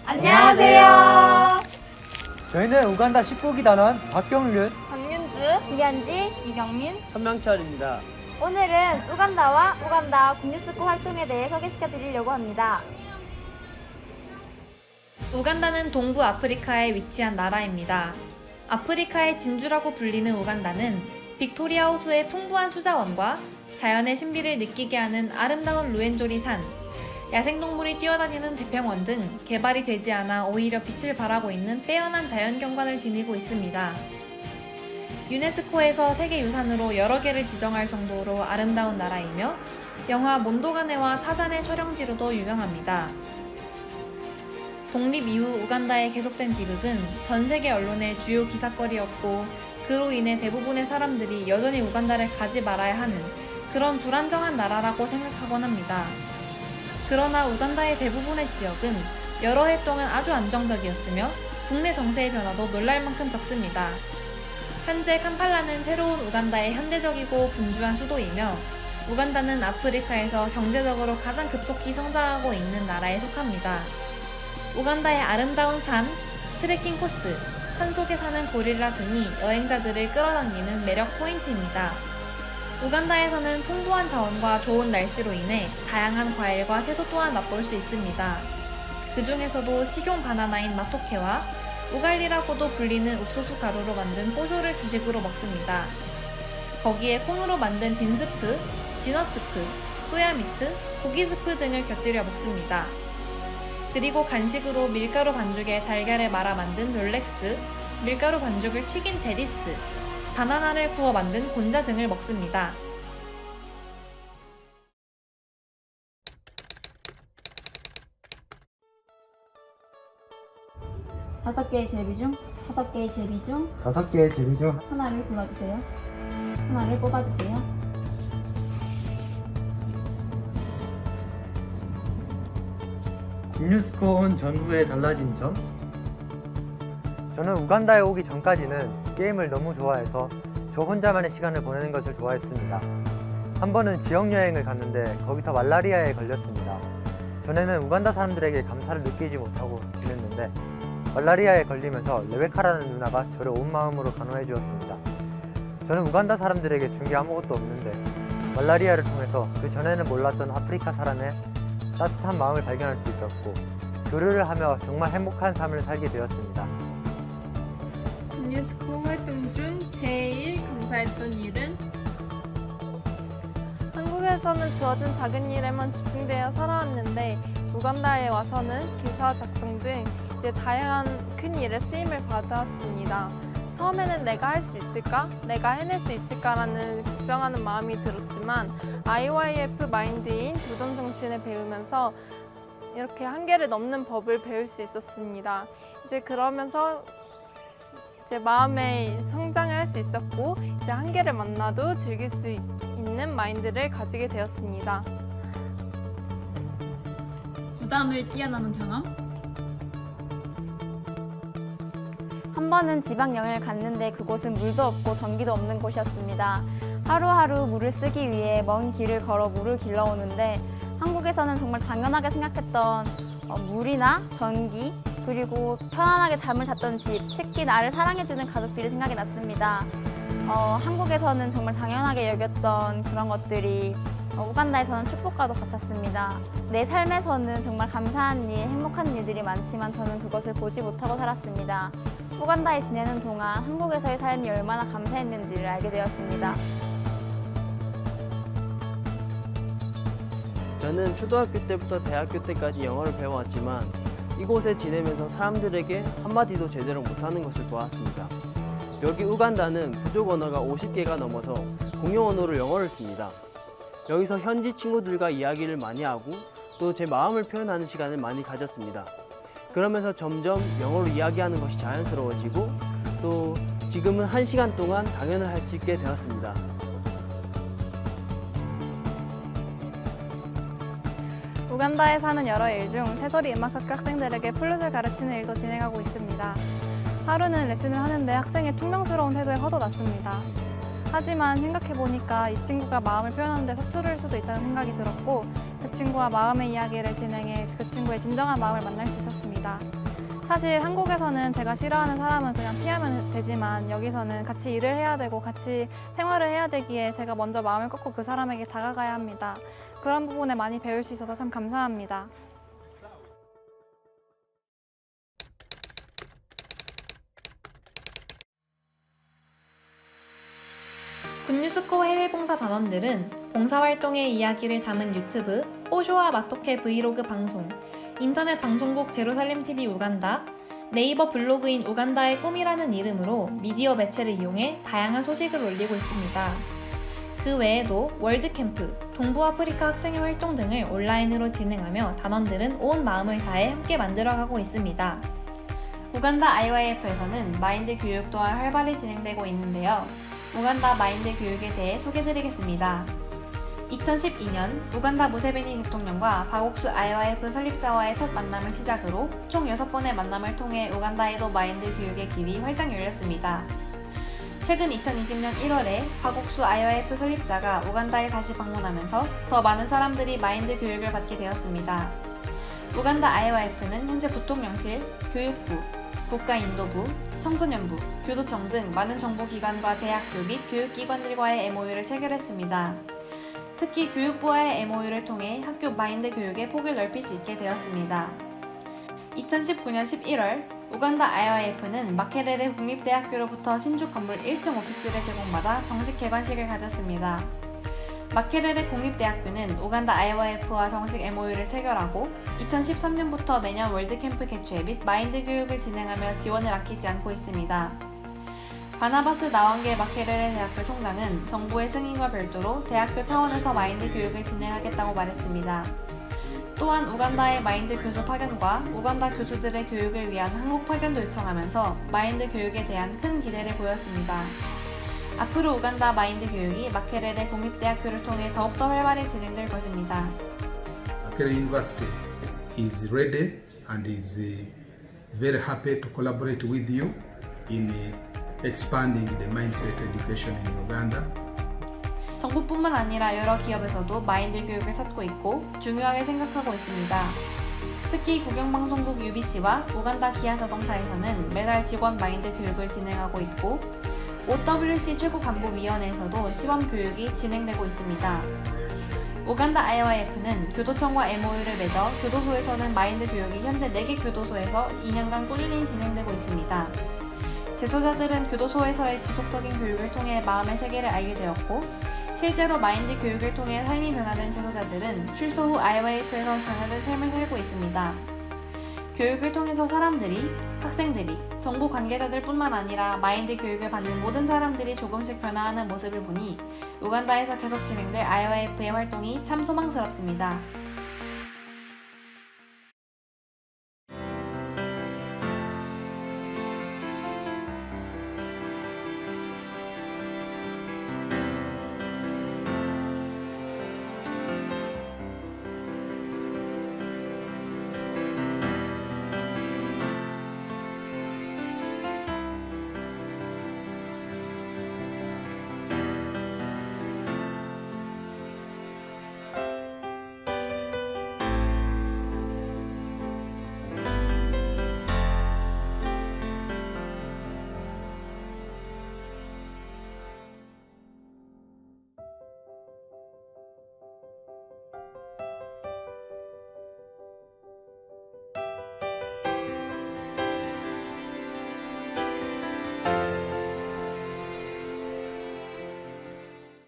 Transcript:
안녕하세요. 저희는 우간다 19기 단원 박경륜, 박윤주, 이견지. 이경민. 천명철입니다. 오늘은 우간다와 우간다 국립스쿨 활동에 대해 소개시켜 드리려고 합니다. 우간다는 동부 아프리카에 위치한 나라입니다. 아프리카의 진주라고 불리는 우간다는 빅토리아 호수의 풍부한 수자원과 자연의 신비를 느끼게 하는 아름다운 루엔조리 산, 야생동물이 뛰어다니는 대평원 등 개발이 되지 않아 오히려 빛을 발하고 있는 빼어난 자연경관을 지니고 있습니다. 유네스코에서 세계유산으로 여러 개를 지정할 정도로 아름다운 나라이며 영화 몬도가네와 타잔의 촬영지로도 유명합니다. 독립 이후 우간다에 계속된 비극은 전 세계 언론의 주요 기사거리였고 그로 인해 대부분의 사람들이 여전히 우간다를 가지 말아야 하는 그런 불안정한 나라라고 생각하곤 합니다. 그러나 우간다의 대부분의 지역은 여러 해 동안 아주 안정적이었으며 국내 정세의 변화도 놀랄 만큼 적습니다. 현재 캄팔라는 새로운 우간다의 현대적이고 분주한 수도이며 우간다는 아프리카에서 경제적으로 가장 급속히 성장하고 있는 나라에 속합니다. 우간다의 아름다운 산, 트레킹 코스, 산속에 사는 고릴라 등이 여행자들을 끌어당기는 매력 포인트입니다. 우간다에서는 풍부한 자원과 좋은 날씨로 인해 다양한 과일과 채소 또한 맛볼 수 있습니다. 그 중에서도 식용 바나나인 마토케와 우갈리라고도 불리는 옥수수 가루로 만든 호쇼를 주식으로 먹습니다. 거기에 콩으로 만든 빈스프, 진어스프, 소야미트, 고기스프 등을 곁들여 먹습니다. 그리고 간식으로 밀가루 반죽에 달걀을 말아 만든 롤렉스, 밀가루 반죽을 튀긴 데리스, 바나나를 구워 만든 곤자 등을 먹습니다. 다섯 개의 제비 중 다섯 개의 제비 중 하나를 골라주세요. 하나를 뽑아주세요. 국립스코 온 전후에 달라진 점? 저는 우간다에 오기 전까지는 게임을 너무 좋아해서 저 혼자만의 시간을 보내는 것을 좋아했습니다. 한 번은 지역여행을 갔는데 거기서 말라리아에 걸렸습니다. 전에는 우간다 사람들에게 감사를 느끼지 못하고 지냈는데 말라리아에 걸리면서 레베카라는 누나가 저를 온 마음으로 간호해 주었습니다. 저는 우간다 사람들에게 준 게 아무것도 없는데 말라리아를 통해서 그 전에는 몰랐던 아프리카 사람의 따뜻한 마음을 발견할 수 있었고 교류를 하며 정말 행복한 삶을 살게 되었습니다. 유네스코 활동 중 제일 감사했던 일은? 한국에서는 주어진 작은 일에만 집중되어 살아왔는데 우간다에 와서는 기사 작성 등 이제 다양한 큰 일에 쓰임을 받았습니다. 처음에는 내가 할 수 있을까? 내가 해낼 수 있을까라는 걱정하는 마음이 들었지만 IYF 마인드인 도전 정신을 배우면서 이렇게 한계를 넘는 법을 배울 수 있었습니다. 이제 그러면서 제 마음의 성장을 할 수 있었고 이제 한계를 만나도 즐길 수 있는 마인드를 가지게 되었습니다. 부담을 뛰어넘은 경험? 한 번은 지방 여행을 갔는데 그곳은 물도 없고 전기도 없는 곳이었습니다. 하루하루 물을 쓰기 위해 먼 길을 걸어 물을 길러오는데 한국에서는 정말 당연하게 생각했던 물이나 전기 그리고 편안하게 잠을 잤던 집, 특히 나를 사랑해주는 가족들이 생각이 났습니다. 한국에서는 정말 당연하게 여겼던 그런 것들이 우간다에서는 축복과도 같았습니다. 내 삶에서는 정말 감사한 일, 행복한 일들이 많지만 저는 그것을 보지 못하고 살았습니다. 우간다에 지내는 동안 한국에서의 삶이 얼마나 감사했는지를 알게 되었습니다. 저는 초등학교 때부터 대학교 때까지 영어를 배워왔지만 이곳에 지내면서 사람들에게 한마디도 제대로 못하는 것을 보았습니다. 여기 우간다는 부족 언어가 50개가 넘어서 공용 언어로 영어를 씁니다. 여기서 현지 친구들과 이야기를 많이 하고 또 제 마음을 표현하는 시간을 많이 가졌습니다. 그러면서 점점 영어로 이야기하는 것이 자연스러워지고 또 지금은 1시간 동안 강연을 할 수 있게 되었습니다. 우간다에 사는 여러 일 중 새소리 음악학교 학생들에게 플룻을 가르치는 일도 진행하고 있습니다. 하루는 레슨을 하는데 학생의 퉁명스러운 태도에 화도 났습니다. 하지만 생각해보니까 이 친구가 마음을 표현하는데 서투를 수도 있다는 생각이 들었고 그 친구와 마음의 이야기를 진행해 그 친구의 진정한 마음을 만날 수 있었습니다. 사실 한국에서는 제가 싫어하는 사람은 그냥 피하면 되지만 여기서는 같이 일을 해야 되고 같이 생활을 해야 되기에 제가 먼저 마음을 꺾고 그 사람에게 다가가야 합니다. 그런 부분에 많이 배울 수 있어서 참 감사합니다. 굿뉴스코 해외봉사 단원들은 봉사활동의 이야기를 담은 유튜브, 뽀쇼와 마토케 브이로그 방송, 인터넷 방송국 제루살렘TV 우간다, 네이버 블로그인 우간다의 꿈이라는 이름으로 미디어 매체를 이용해 다양한 소식을 올리고 있습니다. 그 외에도 월드캠프, 동부아프리카 학생회 활동 등을 온라인으로 진행하며 단원들은 온 마음을 다해 함께 만들어가고 있습니다. 우간다 IYF에서는 마인드 교육 또한 활발히 진행되고 있는데요. 우간다 마인드 교육에 대해 소개드리겠습니다. 2012년 우간다 무세베니 대통령과 박옥수 IYF 설립자와의 첫 만남을 시작으로 총 6번의 만남을 통해 우간다에도 마인드 교육의 길이 활짝 열렸습니다. 최근 2020년 1월에 박옥수 IYF 설립자가 우간다에 다시 방문하면서 더 많은 사람들이 마인드 교육을 받게 되었습니다. 우간다 IYF는 현재 부통령실, 교육부, 국가인도부, 청소년부, 교도청 등 많은 정부기관과 대학교 및 교육기관들과의 MOU를 체결했습니다. 특히 교육부와의 MOU를 통해 학교 마인드 교육의 폭을 넓힐 수 있게 되었습니다. 2019년 11월 우간다 IYF는 마케레레 국립대학교로부터 신축 건물 1층 오피스를 제공받아 정식 개관식을 가졌습니다. 마케레레 국립대학교는 우간다 IYF와 정식 MOU를 체결하고 2013년부터 매년 월드캠프 개최 및 마인드 교육을 진행하며 지원을 아끼지 않고 있습니다. 바나바스 나왕게 마케레레 대학교 총장은 정부의 승인과 별도로 대학교 차원에서 마인드 교육을 진행하겠다고 말했습니다. 또한 우간다의 마인드 교수 파견과 우간다 교수들의 교육을 위한 한국 파견도 요청하면서 마인드 교육에 대한 큰 기대를 보였습니다. 앞으로 우간다 마인드 교육이 마케레레 국립대학교를 통해 더욱더 활발히 진행될 것입니다. Makerere University is ready and is very happy to collaborate with you in expanding the mindset education in Uganda. 정부뿐만 아니라 여러 기업에서도 마인드 교육을 찾고 있고 중요하게 생각하고 있습니다. 특히 국영방송국 UBC와 우간다 기아자동차에서는 매달 직원 마인드 교육을 진행하고 있고 OWC 최고간부위원회에서도 시범 교육이 진행되고 있습니다. 우간다 IYF는 교도청과 MOU를 맺어 교도소에서는 마인드 교육이 현재 4개 교도소에서 2년간 꾸준히 진행되고 있습니다. 재소자들은 교도소에서의 지속적인 교육을 통해 마음의 세계를 알게 되었고 실제로 마인드 교육을 통해 삶이 변화된 재소자들은 출소 후 IYF에서 변화된 삶을 살고 있습니다. 교육을 통해서 사람들이, 학생들이, 정부 관계자들 뿐만 아니라 마인드 교육을 받는 모든 사람들이 조금씩 변화하는 모습을 보니 우간다에서 계속 진행될 IYF의 활동이 참 소망스럽습니다.